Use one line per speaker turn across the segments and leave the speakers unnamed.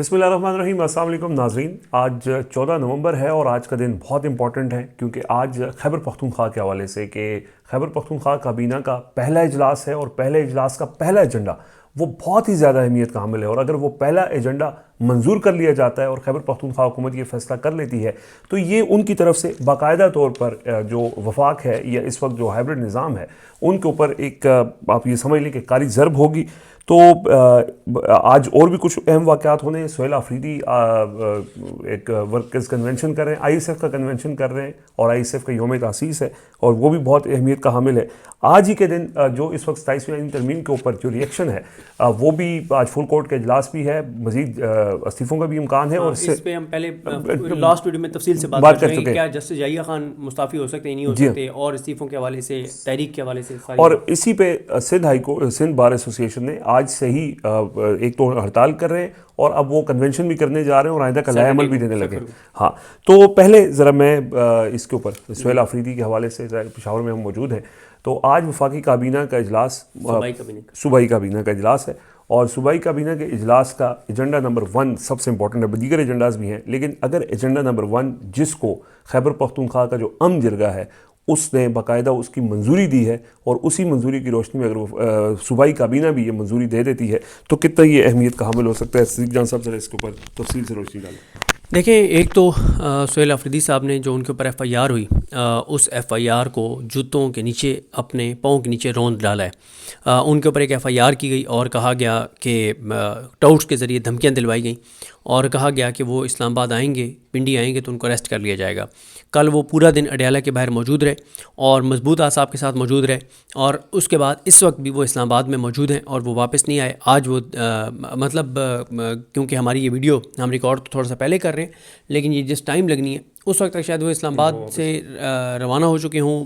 بسم اللہ الرحمن الرحیم. السلام علیکم ناظرین. آج 14 نومبر ہے اور آج کا دن بہت امپورٹنٹ ہے کیونکہ آج خیبر پختونخوا کے حوالے سے کہ خیبر پختونخوا کابینہ کا پہلا اجلاس ہے اور پہلے اجلاس کا پہلا ایجنڈا وہ بہت ہی زیادہ اہمیت کا حامل ہے. اور اگر وہ پہلا ایجنڈا منظور کر لیا جاتا ہے اور خیبر پختونخوا حکومت یہ فیصلہ کر لیتی ہے تو یہ ان کی طرف سے باقاعدہ طور پر جو وفاق ہے یا اس وقت جو ہائبرڈ نظام ہے ان کے اوپر ایک آپ یہ سمجھ لیں کہ کاری ضرب ہوگی. تو آج اور بھی کچھ اہم واقعات ہونے ہیں. سہیل آفریدی ایک ورکرز کنونشن کر رہے ہیں, آئی ایس ایف کا کنونشن کر رہے ہیں اور آئی ایس ایف کا یوم تاسیس ہے اور وہ بھی بہت اہمیت کا حامل ہے. آج ہی کے دن جو اس وقت 27ویں آئینی ترمیم کے اوپر جو ریئیکشن ہے وہ بھی آج فل کورٹ کا اجلاس بھی ہے, مزید استعفوں کا بھی امکان ہے. اور
اس پہ ہم پہلے لاسٹ ویڈیو میں تفصیل سے بات کر چکے ہیں. کیا جسٹس یحییٰ خان مستعفی ہو سکتے ہیں, نہیں ہو سکتے, اور استعفوں کے حوالے سے, تحریک کے حوالے سے,
اور اسی پہ سندھ بار ایسوسیشن نے آج سے ہی ایک تو ہڑتال کر رہے ہیں اور اب وہ کنونشن بھی کرنے جا رہے ہیں اور آئندہ کا لائے عمل بھی دینے لگے. ہاں, تو پہلے ذرا میں اس کے اوپر سہیل آفریدی کے حوالے سے پشاور میں ہم موجود ہیں. تو آج وفاقی کابینہ کا اجلاس, صوبائی کابینہ کا اجلاس ہے اور صوبائی کابینہ کے اجلاس کا ایجنڈا نمبر 1 سب سے امپورٹنٹ ہے. دیگر ایجنڈاز بھی ہیں لیکن اگر ایجنڈا نمبر 1 جس کو خیبر پختونخوا کا جو جرگہ ہے اس نے باقاعدہ اس کی منظوری دی ہے اور اسی منظوری کی روشنی میں اگر وہ صوبائی کابینہ بھی یہ منظوری دے دیتی ہے تو کتنا یہ اہمیت کا حامل ہو سکتا ہے. صدیق جان صاحب ذرا اس کے اوپر تفصیل سے روشنی ڈالیں.
دیکھیں, ایک تو سہیل آفریدی صاحب نے جو ان کے اوپر ایف آئی آر ہوئی, اس ایف آئی آر کو جوتوں کے نیچے, اپنے پاؤں کے نیچے روند ڈالا ہے. ان کے اوپر ایک ایف آئی آر کی گئی اور کہا گیا کہ ٹاؤٹس کے ذریعے دھمکیاں دلوائی گئیں اور کہا گیا کہ وہ اسلام آباد آئیں گے, پنڈی آئیں گے تو ان کو اریسٹ کر لیا جائے گا. کل وہ پورا دن اڈیالہ کے باہر موجود رہے اور مضبوط اعصاب کے ساتھ موجود رہے اور اس کے بعد اس وقت بھی وہ اسلام آباد میں موجود ہیں اور وہ واپس نہیں آئے. آج وہ مطلب کیونکہ ہماری یہ ویڈیو ہم ریکارڈ تھوڑا سا پہلے کر رہے ہیں لیکن یہ جس ٹائم لگنی ہے اس وقت تک شاید وہ اسلام آباد سے روانہ ہو چکے ہوں,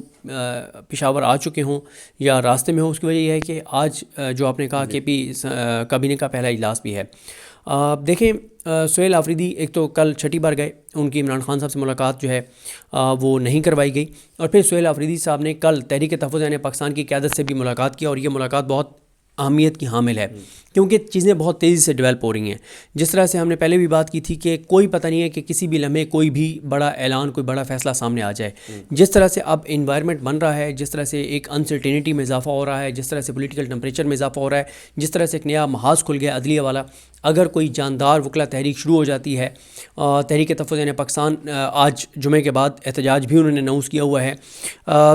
پشاور آ چکے ہوں یا راستے میں ہوں. اس کی وجہ یہ ہے کہ آج جو آپ نے کہا کہ پی کابینہ کا پہلا اجلاس بھی ہے. دیکھیں, سہیل آفریدی ایک تو کل چھٹی بار گئے, ان کی عمران خان صاحب سے ملاقات جو ہے وہ نہیں کروائی گئی, اور پھر سہیل آفریدی صاحب نے کل تحریک تحفظ پاکستان کی قیادت سے بھی ملاقات کیا اور یہ ملاقات بہت اہمیت کی حامل ہے کیونکہ چیزیں بہت تیزی سے ڈیولپ ہو رہی ہیں. جس طرح سے ہم نے پہلے بھی بات کی تھی کہ کوئی پتہ نہیں ہے کہ کسی بھی لمحے کوئی بھی بڑا اعلان, کوئی بڑا فیصلہ سامنے آ جائے. جس طرح سے اب انوائرمنٹ بن رہا ہے, جس طرح سے ایک انسرٹینٹی میں اضافہ ہو رہا ہے, جس طرح سے پولیٹیکل ٹمپریچر میں اضافہ ہو رہا ہے, جس طرح سے ایک نیا محاذ کھل گیا عدلیہ والا, اگر کوئی جاندار وکلا تحریک شروع ہو جاتی ہے, تحریک تحفظ پاکستان آج جمعے کے بعد احتجاج بھی انہوں نے اناؤنس کیا ہوا ہے,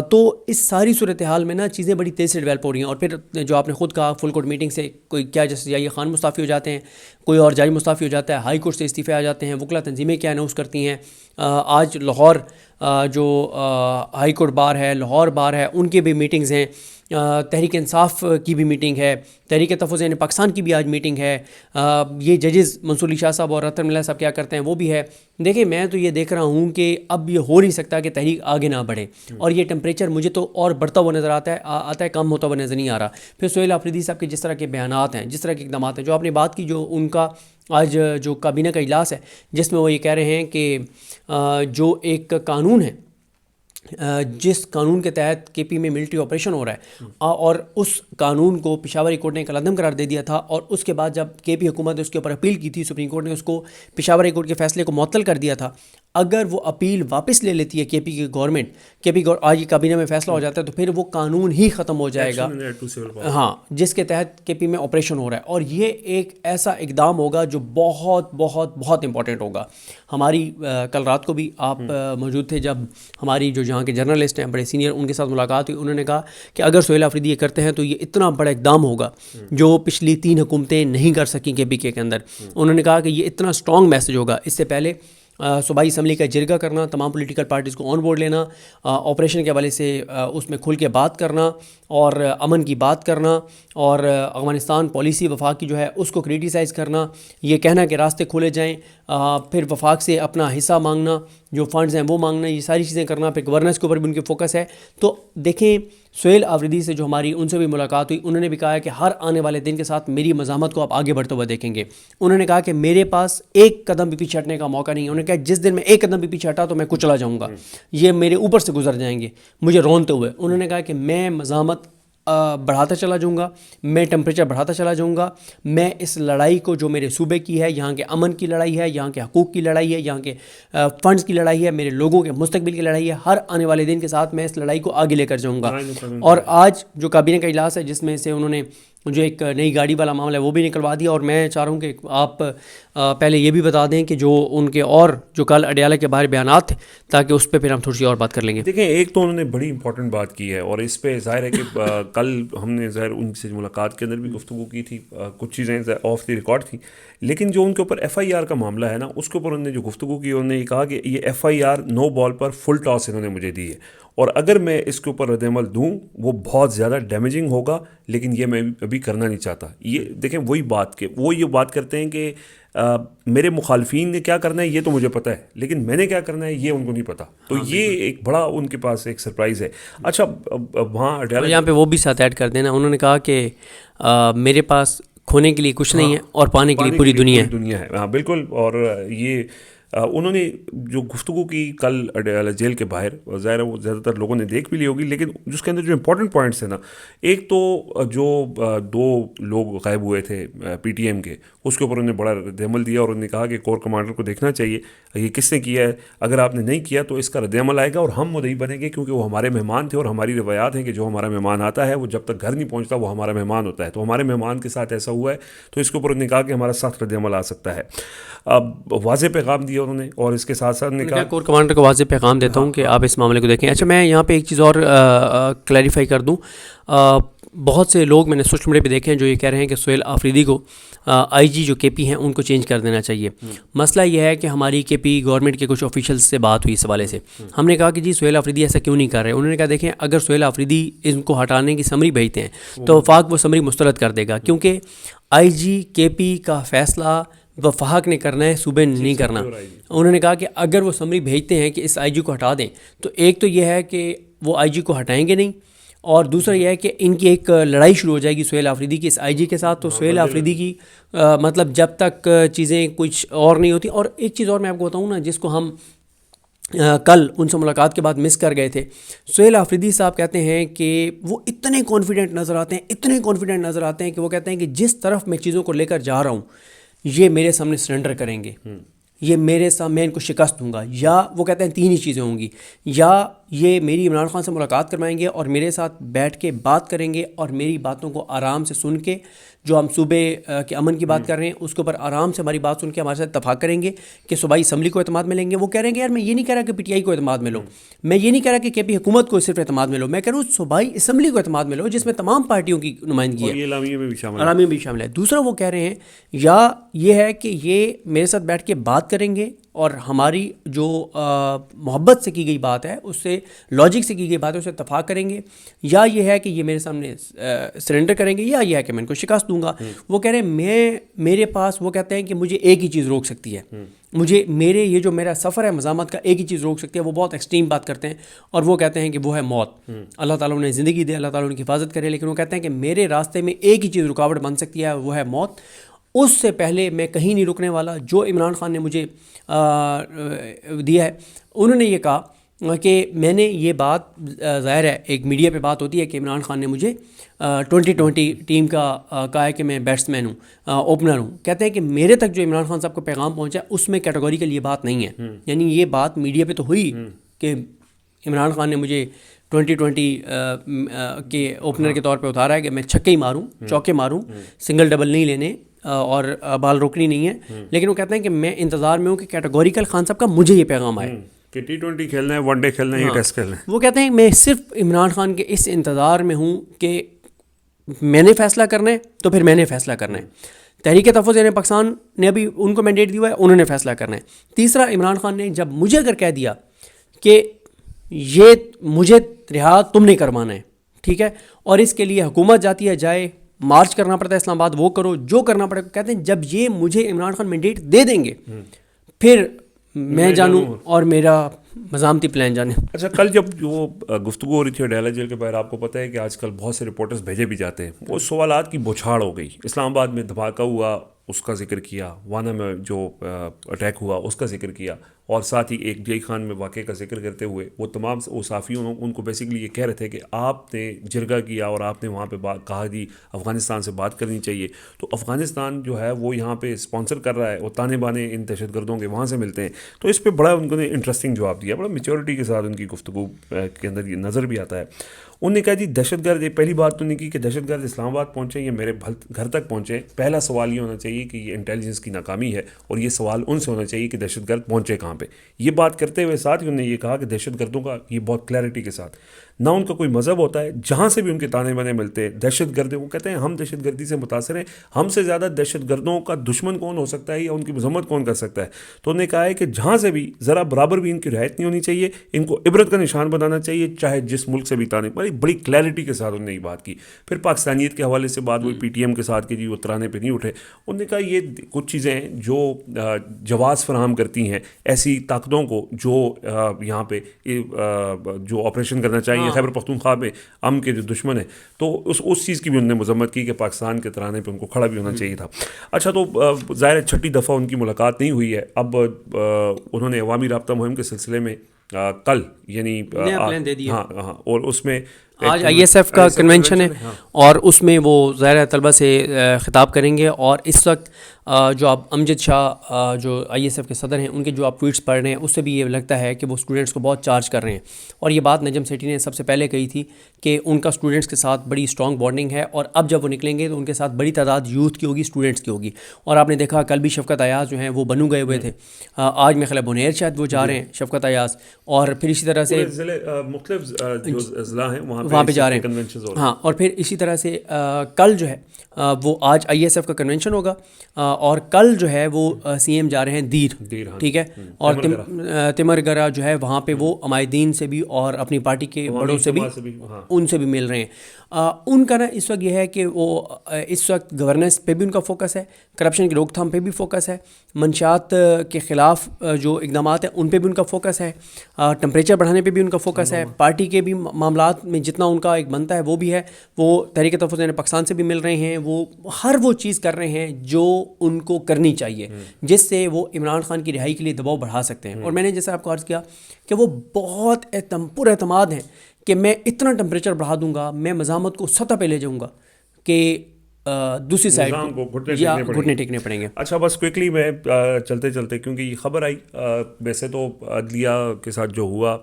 تو اس ساری صورتحال میں نا چیزیں بڑی تیز سے ڈیولپ ہو رہی ہیں. اور پھر جو آپ نے خود کہا فل کورٹ میٹنگ سے کوئی کیا جسٹس یحییٰ خان مستعفی ہو جاتے ہیں, کوئی اور جج مستعفی ہو جاتا ہے, ہائی کورٹ سے استعفے آ جاتے ہیں, وکلا تنظیمیں کیا اناؤنس کرتی ہیں. آج لاہور جو ہائی کورٹ بار ہے, لاہور بار ہے, ان کی بھی میٹنگز ہیں, تحریک انصاف کی بھی میٹنگ ہے, تحریک تحفظ پاکستان کی بھی آج میٹنگ ہے. یہ ججز منصور علی شاہ صاحب اور رتن ملا صاحب کیا کرتے ہیں وہ بھی ہے. دیکھیں, میں تو یہ دیکھ رہا ہوں کہ اب یہ ہو نہیں سکتا کہ تحریک آگے نہ بڑھے, اور یہ ٹمپریچر مجھے تو اور بڑھتا ہوا نظر آتا ہے, کم ہوتا ہوا نظر نہیں آ رہا. پھر سہیل آفریدی صاحب کے جس طرح کے بیانات ہیں, جس طرح کے اقدامات ہیں, جو آپ نے بات کی, جو ان کا آج جو کابینہ کا اجلاس ہے جس میں وہ یہ کہہ رہے ہیں کہ جو ایک قانون ہے, جس قانون کے تحت کے پی میں ملٹری آپریشن ہو رہا ہے, اور اس قانون کو پشاور ہائی کورٹ نے کالعدم قرار دے دیا تھا, اور اس کے بعد جب کے پی حکومت نے اس کے اوپر اپیل کی تھی, سپریم کورٹ نے اس کو پشاور ہائی کورٹ کے فیصلے کو معطل کر دیا تھا. اگر وہ اپیل واپس لے لیتی ہے کے پی کی گورنمنٹ, آج یہ کابینہ میں فیصلہ ہو جاتا ہے تو پھر وہ قانون ہی ختم ہو جائے گا, ہاں, جس کے تحت کے پی میں آپریشن ہو رہا ہے. اور یہ ایک ایسا اقدام ہوگا جو بہت بہت بہت امپورٹنٹ ہوگا. ہماری کل رات کو بھی آپ موجود تھے جب ہماری جو جہاں کے جرنلسٹ ہیں بڑے سینئر, ان کے ساتھ ملاقات ہوئی. انہوں نے کہا کہ اگر سہیل آفریدی یہ کرتے ہیں تو یہ اتنا بڑا اقدام ہوگا جو پچھلی 3 حکومتیں نہیں کر سکیں کے پی کے اندر. انہوں نے کہا کہ یہ اتنا اسٹرانگ میسج ہوگا. اس سے پہلے صوبائی اسمبلی کا جرگہ کرنا, تمام پولیٹیکل پارٹیز کو آن بورڈ لینا, آپریشن کے حوالے سے اس میں کھل کے بات کرنا اور امن کی بات کرنا, اور افغانستان پالیسی وفاق کی جو ہے اس کو کریٹیسائز کرنا, یہ کہنا کہ راستے کھولے جائیں, پھر وفاق سے اپنا حصہ مانگنا, جو فنڈز ہیں وہ مانگنا, یہ ساری چیزیں کرنا, پھر گورننس کے اوپر بھی ان کی فوکس ہے. تو دیکھیں, سہیل آفریدی سے جو ہماری ان سے بھی ملاقات ہوئی, انہوں نے بھی کہا ہے کہ ہر آنے والے دن کے ساتھ میری مزاحمت کو آپ آگے بڑھتے ہوئے دیکھیں گے. انہوں نے کہا کہ میرے پاس ایک قدم بھی پیچھے ہٹنے کا موقع نہیں ہے. انہوں نے کہا جس دن میں ایک قدم بھی پیچھے ہٹا تو میں کچلا جاؤں گا, یہ میرے اوپر سے گزر جائیں گے مجھے رونتے ہوئے. انہوں نے کہا کہ میں مزاحمت بڑھاتا چلا جاؤں گا, میں ٹمپریچر بڑھاتا چلا جاؤں گا, میں اس لڑائی کو جو میرے صوبے کی ہے, یہاں کے امن کی لڑائی ہے, یہاں کے حقوق کی لڑائی ہے, یہاں کے فنڈز کی لڑائی ہے, میرے لوگوں کے مستقبل کی لڑائی ہے, ہر آنے والے دن کے ساتھ میں اس لڑائی کو آگے لے کر جاؤں گا. اور آج جو کابینہ کا اجلاس ہے جس میں سے انہوں نے جو ایک نئی گاڑی والا معاملہ ہے وہ بھی نکلوا دیا, اور میں چاہ رہا ہوں کہ آپ پہلے یہ بھی بتا دیں کہ جو ان کے اور جو کل اڈیالہ کے باہر بیانات تھے, تاکہ اس پہ پھر ہم تھوڑی سی اور بات کر لیں گے.
دیکھیں, ایک تو انہوں نے بڑی امپورٹنٹ بات کی ہے, اور اس پہ ظاہر ہے کہ کل ہم نے ظاہر ان سے ملاقات کے اندر بھی گفتگو کی تھی, کچھ چیزیں آف دی ریکارڈ تھیں, لیکن جو ان کے اوپر ایف آئی آر کا معاملہ ہے نا, اس کے اوپر انہوں نے جو گفتگو کی, انہوں نے یہ کہا کہ یہ F I R no ball پر فل ٹاس انہوں نے مجھے دی ہے, اور اگر میں اس کے اوپر رد عمل دوں وہ بہت زیادہ ڈیمیجنگ ہوگا, لیکن یہ میں ابھی کرنا نہیں چاہتا. یہ دیکھیں وہی بات کہ وہ یہ بات کرتے ہیں کہ میرے مخالفین نے کیا کرنا ہے یہ تو مجھے پتہ ہے, لیکن میں نے کیا کرنا ہے یہ ان کو نہیں پتہ. تو یہ ایک بڑا ان کے پاس ایک سرپرائز ہے. اچھا, وہاں
یہاں پہ وہ بھی ساتھ ایڈ کر دینا, انہوں نے کہا کہ میرے پاس کھونے کے لیے کچھ نہیں ہے اور پانے کے لیے پوری دنیا
ہے. ہاں بالکل. اور یہ انہوں نے جو گفتگو کی کل اڈیالہ جیل کے باہر, ظاہر ہے وہ زیادہ تر لوگوں نے دیکھ بھی لی ہوگی, لیکن جس کے اندر جو امپورٹنٹ پوائنٹس ہیں نا, ایک تو جو 2 لوگ غائب ہوئے تھے پی ٹی ایم کے, اس کے اوپر انہوں نے بڑا رد عمل دیا, اور انہوں نے کہا کہ کور کمانڈر کو دیکھنا چاہیے یہ کس نے کیا ہے, اگر آپ نے نہیں کیا تو اس کا رد عمل آئے گا اور ہم مدعی بنیں گے, کیونکہ وہ ہمارے مہمان تھے, اور ہماری روایات ہیں کہ جو ہمارا مہمان آتا ہے وہ جب تک گھر نہیں پہنچتا وہ ہمارا مہمان ہوتا ہے. تو ہمارے مہمان کے ساتھ ایسا ہوا ہے, تو اس کے اوپر انہوں نے کہا کہ ہمارا سخت رد عمل آ سکتا ہے. اب واضح پیغام دیا انہوں نے, اور اس کے ساتھ ساتھ نے کہا
کور کمانڈر کو واضح پیغام دیتا ہوں کہ آپ اس معاملے کو دیکھیں. اچھا, میں یہاں پہ ایک چیز اور کلیریفائی کر دوں. بہت سے لوگ میں نے سوشل میڈیا پہ دیکھے ہیں جو یہ کہہ رہے ہیں کہ سہیل آفریدی کو آئی جی جو کے پی ہیں ان کو چینج کر دینا چاہیے. مسئلہ یہ ہے کہ ہماری کے پی گورنمنٹ کے کچھ آفیشلز سے بات ہوئی اس حوالے سے. ہم نے کہا کہ جی سہیل آفریدی ایسا کیوں نہیں کر رہے. انہوں نے کہا دیکھیں, اگر سہیل آفریدی ان کو ہٹانے کی سمری بھیجتے ہیں تو وفاق وہ سمری مسترد کر دے گا, کیونکہ آئی جی کے پی کا فیصلہ وفاق نے کرنا ہے, صوبے نے نہیں کرنا. انہوں نے کہا کہ اگر وہ سمری بھیجتے ہیں کہ اس آئی جی کو ہٹا دیں, تو ایک تو یہ ہے کہ وہ آئی جی کو ہٹائیں گے نہیں, اور دوسرا یہ ہے کہ ان کی ایک لڑائی شروع ہو جائے گی سہیل آفریدی کی اس آئی جی کے ساتھ. تو سہیل آفریدی کی مطلب جب تک چیزیں کچھ اور نہیں ہوتی. اور ایک چیز اور میں آپ کو بتاؤں نا, جس کو ہم کل ان سے ملاقات کے بعد مس کر گئے تھے. سہیل آفریدی صاحب کہتے ہیں کہ وہ اتنے کانفیڈنٹ نظر آتے ہیں کہ وہ کہتے ہیں کہ جس طرف میں چیزوں کو لے کر جا رہا ہوں یہ میرے سامنے سرنڈر کریں گے, یہ میرے سامنے, میں ان کو شکست دوں گا. یا وہ کہتے ہیں 3 ہی چیزیں ہوں گی, یا یہ میری عمران خان سے ملاقات کروائیں گے اور میرے ساتھ بیٹھ کے بات کریں گے, اور میری باتوں کو آرام سے سن کے, جو ہم صوبے کے امن کی بات کر رہے ہیں اس کے اوپر آرام سے ہماری بات سن کے ہمارے ساتھ اتفاق کریں گے کہ صوبائی اسمبلی کو اعتماد میں لیں گے. وہ کہہ رہے ہیں کہ یار میں یہ نہیں کہہ رہا کہ پی ٹی آئی کو اعتماد میں لو, میں یہ نہیں کہہ رہا کہ کے پی حکومت کو صرف اعتماد میں لو, میں کہہ رہا ہوں صوبائی اسمبلی کو اعتماد میں لو جس میں تمام پارٹیوں کی نمائندگی ہے,
اعلامیہ میں
بھی شامل ہے. دوسرا وہ کہہ رہے ہیں یا یہ ہے کہ یہ میرے ساتھ بیٹھ کے بات کریں گے اور ہماری جو محبت سے کی گئی بات ہے, اس سے لاجک سے کی گئی بات ہے, اسے اتفاق کریں گے, یا یہ ہے کہ یہ میرے سامنے سرنڈر کریں گے, یا یہ ہے کہ میں ان کو شکست دوں گا. وہ کہہ رہے ہیں میرے پاس, وہ کہتے ہیں کہ مجھے ایک ہی چیز روک سکتی ہے, مجھے یہ جو میرا سفر ہے مزاحمت کا, ایک ہی چیز روک سکتی ہے. وہ بہت ایکسٹریم بات کرتے ہیں, اور وہ کہتے ہیں کہ وہ ہے موت. اللہ تعالیٰ انہیں زندگی دے, اللہ تعالیٰ ان کی حفاظت کرے, لیکن وہ کہتے ہیں کہ میرے راستے میں ایک ہی چیز رکاوٹ بن سکتی ہے, وہ ہے موت. اس سے پہلے میں کہیں نہیں رکنے والا. جو عمران خان نے مجھے دیا ہے, انہوں نے یہ کہا کہ میں نے یہ بات, ظاہر ہے ایک میڈیا پہ بات ہوتی ہے کہ عمران خان نے مجھے 2020 ٹیم کا کہا ہے کہ میں بیٹس مین ہوں, اوپنر ہوں. کہتے ہیں کہ میرے تک جو عمران خان صاحب کو پیغام پہنچا اس میں کیٹیگوریکل یہ بات نہیں ہے. یعنی یہ بات میڈیا پہ تو ہوئی کہ عمران خان نے مجھے 2020 کے اوپنر کے طور پہ اتارا ہے کہ میں چھکے ہی ماروں, چوکے ماروں, سنگل ڈبل نہیں لینے اور بال روکنی نہیں ہے. لیکن وہ کہتے ہیں کہ میں انتظار میں ہوں کہ کیٹیگوریکل خان صاحب کا مجھے یہ پیغام آئے
کہ T20 کھیلنا ہے, ون ڈے کھیلنا ہے, ٹیسٹ کھیلنا ہے.
وہ کہتے ہیں میں صرف عمران خان کے اس انتظار میں ہوں کہ میں نے فیصلہ کرنا ہے تو پھر میں نے فیصلہ کرنا ہے. تحریک تحفظ پاکستان نے ابھی ان کو مینڈیٹ دیا ہے, انہوں نے فیصلہ کرنا ہے. تیسرا, عمران خان نے جب مجھے اگر کہہ دیا کہ یہ مجھے رہا تم نے کروانا ہے, ٹھیک ہے, اور اس کے لیے حکومت جاتی ہے جائے, مارچ کرنا پڑتا ہے اسلام آباد, وہ کرو جو کرنا پڑے. کہتے ہیں جب یہ مجھے عمران خان مینڈیٹ دے دیں گے پھر میں جانوں اور میرا مزاحمتی پلان جانے.
اچھا, کل جب وہ گفتگو ہو رہی تھی اڈیالہ جیل کے باہر, آپ کو پتہ ہے کہ آج کل بہت سے رپورٹرز بھیجے بھی جاتے ہیں, وہ سوالات کی بوچھاڑ ہو گئی. اسلام آباد میں دھماکہ ہوا اس کا ذکر کیا, وانا میں جو اٹیک ہوا اس کا ذکر کیا, اور ساتھ ہی ایک جئی خان میں واقعے کا ذکر کرتے ہوئے وہ تمام وہ صحافیوں ان کو بیسیکلی یہ کہہ رہے تھے کہ آپ نے جرگہ کیا اور آپ نے وہاں پہ کہا کہ افغانستان سے بات کرنی چاہیے، تو افغانستان جو ہے وہ یہاں پہ اسپانسر کر رہا ہے اور تانے بانے ان دہشت گردوں کے وہاں سے ملتے ہیں. تو اس پہ بڑا ان کو نے انٹرسٹنگ جواب دیا، بڑا میچورٹی کے ساتھ ان کی گفتگو کے اندر یہ نظر بھی آتا ہے. انہوں نے کہا جی دہشت گرد، یہ پہلی بات تو نہیں کی کہ دہشت گرد اسلام آباد پہنچے یا میرے گھر تک پہنچے. پہلا سوال یہ ہونا چاہیے کہ یہ انٹیلیجنس کی ناکامی ہے، اور یہ سوال ان سے ہونا چاہیے کہ دہشت گرد پہنچے کہاں پہ. یہ بات کرتے ہوئے ساتھ ہی انہوں نے یہ کہا کہ دہشت گردوں کا یہ بہت کلیئرٹی کے ساتھ، نہ ان کا کوئی مذہب ہوتا ہے، جہاں سے بھی ان کے تانے بانے ملتے ہیں دہشت گرد، وہ کہتے ہیں ہم دہشت گردی سے متاثر ہیں، ہم سے زیادہ دہشت گردوں کا دشمن کون ہو سکتا ہے یا ان کی مذمت کون کر سکتا ہے. تو انہوں نے کہا ہے کہ جہاں سے بھی ذرا برابر بھی ان کی رعایت نہیں ہونی چاہیے، ان کو عبرت کا نشان بنانا چاہیے، چاہے جس ملک سے بھی تانے. بڑی کلیئرٹی کے ساتھ انہوں نے یہ بات کی. پھر پاکستانیت کے حوالے سے بات ہوئی پی ٹی ایم کے ساتھ کہ جی وہ ترانے پہ نہیں اٹھے. انہوں نے کہا یہ کچھ چیزیں ہیں جو جواز فراہم کرتی ہیں ایسی طاقتوں کو جو یہاں پہ جو آپریشن کرنا چاہیے خیبر پختونخوا میں امن کے جو دشمن ہیں. تو اس چیز کی بھی انہوں نے مذمت کی کہ پاکستان کے ترانے پہ ان کو کھڑا بھی ہونا چاہیے تھا. اچھا، تو ظاہر چھٹی دفعہ ان کی ملاقات نہیں ہوئی ہے. اب انہوں نے عوامی رابطہ مہم کے سلسلے میں کل یعنی ہاں اور اس میں
آج آئی ایس ایف کا کنونشن ہے اور اس میں وہ ظاہر طلبہ سے خطاب کریں گے. اور اس وقت جو آپ امجد شاہ جو آئی ایس ایف کے صدر ہیں ان کے جو آپ ٹویٹس پڑھ رہے ہیں اس سے بھی یہ لگتا ہے کہ وہ اسٹوڈنٹس کو بہت چارج کر رہے ہیں. اور یہ بات نجم سیٹھی نے سب سے پہلے کہی تھی کہ ان کا اسٹوڈنٹس کے ساتھ بڑی اسٹرانگ بانڈنگ ہے، اور اب جب وہ نکلیں گے تو ان کے ساتھ بڑی تعداد یوتھ کی ہوگی، اسٹوڈنٹس کی ہوگی. اور آپ نے دیکھا کل بھی شفقت ایاز جو ہیں وہ بنو گئے ہوئے تھے، آج میں خیال بنیر شاید وہ جا رہے ہیں شفقت ایاز، اور پھر اسی طرح سے
مختلف جو اضلاع ہیں
وہاں پہ جا رہے ہیں. ہاں، اور پھر اسی طرح سے کل جو ہے وہ آج آئی ایس ایف کا کنونشن ہوگا، اور کل جو ہے وہ سی ایم جا رہے ہیں دیر، ٹھیک ہے، اور تمر گرا جو ہے وہاں پہ وہ عمائدین سے بھی اور اپنی پارٹی کے بڑوں سے بھی ان سے بھی مل رہے ہیں. ان کا نا اس وقت یہ ہے کہ وہ اس وقت گورننس پہ بھی ان کا فوکس ہے، کرپشن کی روک تھام پہ بھی فوکس ہے، منشیات کے خلاف جو اقدامات ہیں ان پہ بھی ان کا فوکس ہے، ٹمپریچر بڑھانے پہ بھی ان کا فوکس ہے، پارٹی کے بھی معاملات میں جتنا ان کا ایک بنتا ہے وہ بھی ہے. وہ تحریک تحفظ پاکستان سے بھی مل رہے ہیں، وہ ہر وہ چیز کر رہے ہیں جو ان کو کرنی چاہیے جس سے وہ عمران خان کی رہائی کے لیے دباؤ بڑھا سکتے ہیں. اور میں نے جیسے آپ کو عرض کیا کہ وہ بہت پر اعتماد ہیں کہ میں اتنا ٹمپریچر بڑھا دوں گا، میں مزاحمت کو سطح پہ لے جاؤں گا کہ دوسری سائڈ گھٹنے ٹیکنے پڑیں گے.
اچھا، بس کوئکلی میں چلتے چلتے کیونکہ یہ خبر آئی، ویسے تو عدلیہ کے ساتھ جو ہوا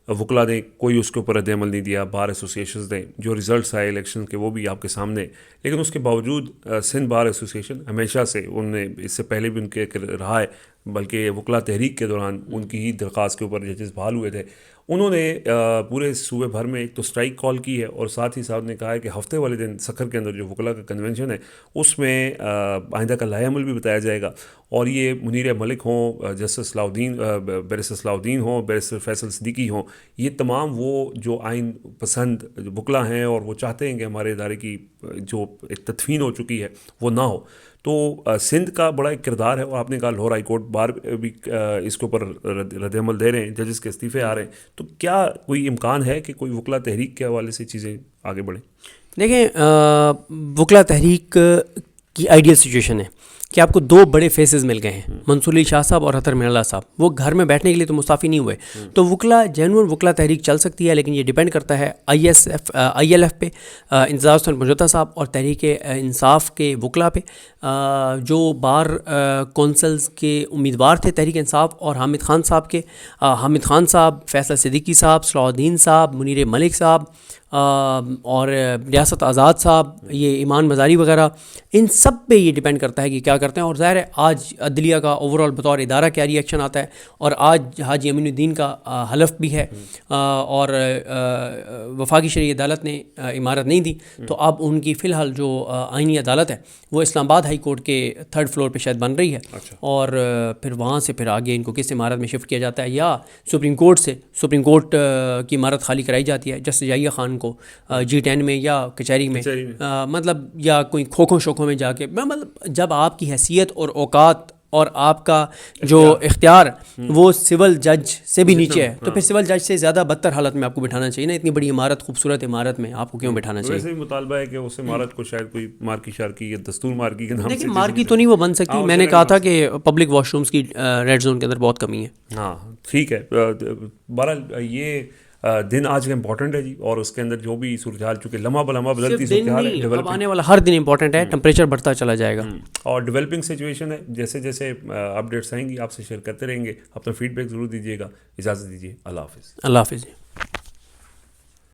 وکلا نے کوئی اس کے اوپر رد عمل نہیں دیا، بار ایسوسیشنز نے جو ریزلٹس آئے الیکشن کے وہ بھی آپ کے سامنے، لیکن اس کے باوجود سندھ بار ایسوسیشن ہمیشہ سے انہوں نے اس سے پہلے بھی ان کے رہا ہے، بلکہ وکلا تحریک کے دوران ان کی ہی درخواست کے اوپر ججز بحال ہوئے تھے. انہوں نے پورے صوبے بھر میں ایک تو اسٹرائک کال کی ہے، اور ساتھ ہی ساتھ نے کہا ہے کہ ہفتے والے دن سکھر کے اندر جو وکلا کا کنونشن ہے اس میں آئندہ کا لائحہ عمل بھی بتایا جائے گا. اور یہ منیر ملک ہوں، جسٹس بیرسٹر صلاح الدین ہوں، بیرسٹر فیصل صدیقی ہوں، یہ تمام وہ جو آئین پسند وکلا ہیں اور وہ چاہتے ہیں کہ ہمارے ادارے کی جو ایک تدفین ہو چکی ہے وہ نہ ہو. تو سندھ کا بڑا ایک کردار ہے، اور آپ نے کہا لاہور ہائی کورٹ بار بھی اس کے اوپر رد عمل دے رہے ہیں، ججز کے استعفے آ رہے ہیں. تو کیا کوئی امکان ہے کہ کوئی وکلا تحریک کے حوالے سے چیزیں آگے بڑھیں؟
دیکھیں، وکلا تحریک کی آئیڈیل سچویشن ہے کہ آپ کو دو بڑے فیسز مل گئے ہیں، منصور علی شاہ صاحب اور اطہر من اللہ صاحب. وہ گھر میں بیٹھنے کے لیے تو مستعفی نہیں ہوئے، تو وکلا جینوئن وکلا تحریک چل سکتی ہے، لیکن یہ ڈیپینڈ کرتا ہے آئی ایل ایف پہ، انتظار حسین پنجوتا صاحب اور تحریک انصاف کے وکلا پہ، جو بار کونسلز کے امیدوار تھے تحریک انصاف اور حامد خان صاحب کے، حامد خان صاحب، فیصل صدیقی صاحب، صلاح الدین صاحب، منیر ملک صاحب اور ریاست آزاد صاحب، یہ ایمان مزاری وغیرہ، ان سب پہ یہ ڈیپینڈ کرتا ہے کہ کیا کرتے ہیں. اور ظاہر ہے آج عدلیہ کا اوور آل بطور ادارہ کیا ری ایکشن آتا ہے، اور آج حاجی امین الدین کا حلف بھی ہے، اور وفاقی شرعی عدالت نے امارت نہیں دی، تو اب ان کی فی الحال جو آئینی عدالت ہے وہ اسلام آباد ہائی کورٹ کے 3rd فلور پہ شاید بن رہی ہے. اور پھر وہاں سے پھر آگے ان کو کس عمارت میں شفٹ کیا جاتا ہے، یا سپریم کورٹ کی عمارت خالی کرائی جاتی ہے جسٹس یحییٰ خان کو G10 میں یا کچہری میں، مطلب یا کوئی کھوکھوں شوکھوں میں جا کے، مطلب جب آپ کی حیثیت اور اوقات اور آپ کا جو اختیار وہ سول جج سے بھی نیچے ہے، تو پھر سول جج سے زیادہ بدتر حالت میں آپ کو بٹھانا چاہیے نا. اتنی بڑی عمارت، خوبصورت عمارت میں آپ کو کیوں بٹھانا چاہیے؟
ویسے بھی مطالبہ ہے کہ اس عمارت کو شاید کوئی مارکی شارکی یا دستور مارکی کے نام سے
لیکن مارکی تو نہیں وہ بن سکتی. میں نے کہا تھا کہ پبلک واش رومس کی ریڈ زون کے اندر بہت کمی ہے.
ہاں ٹھیک ہے. بہرحال یہ دن آج کا امپورٹنٹ ہے جی، اور اس کے اندر جو بھی صورتحال چونکہ لمحہ بلمحہ بدلتی صورتحال ہے،
اب آنے والا ہر دن امپورٹنٹ ہے، ٹمپریچر بڑھتا چلا جائے گا
اور ڈیولپنگ سچویشن ہے. جیسے جیسے اپڈیٹس آئیں گی آپ سے شیئر کرتے رہیں گے. اپنا فیڈ بیک ضرور دیجیے گا. اجازت دیجیے. اللہ حافظ.
اللہ حافظ.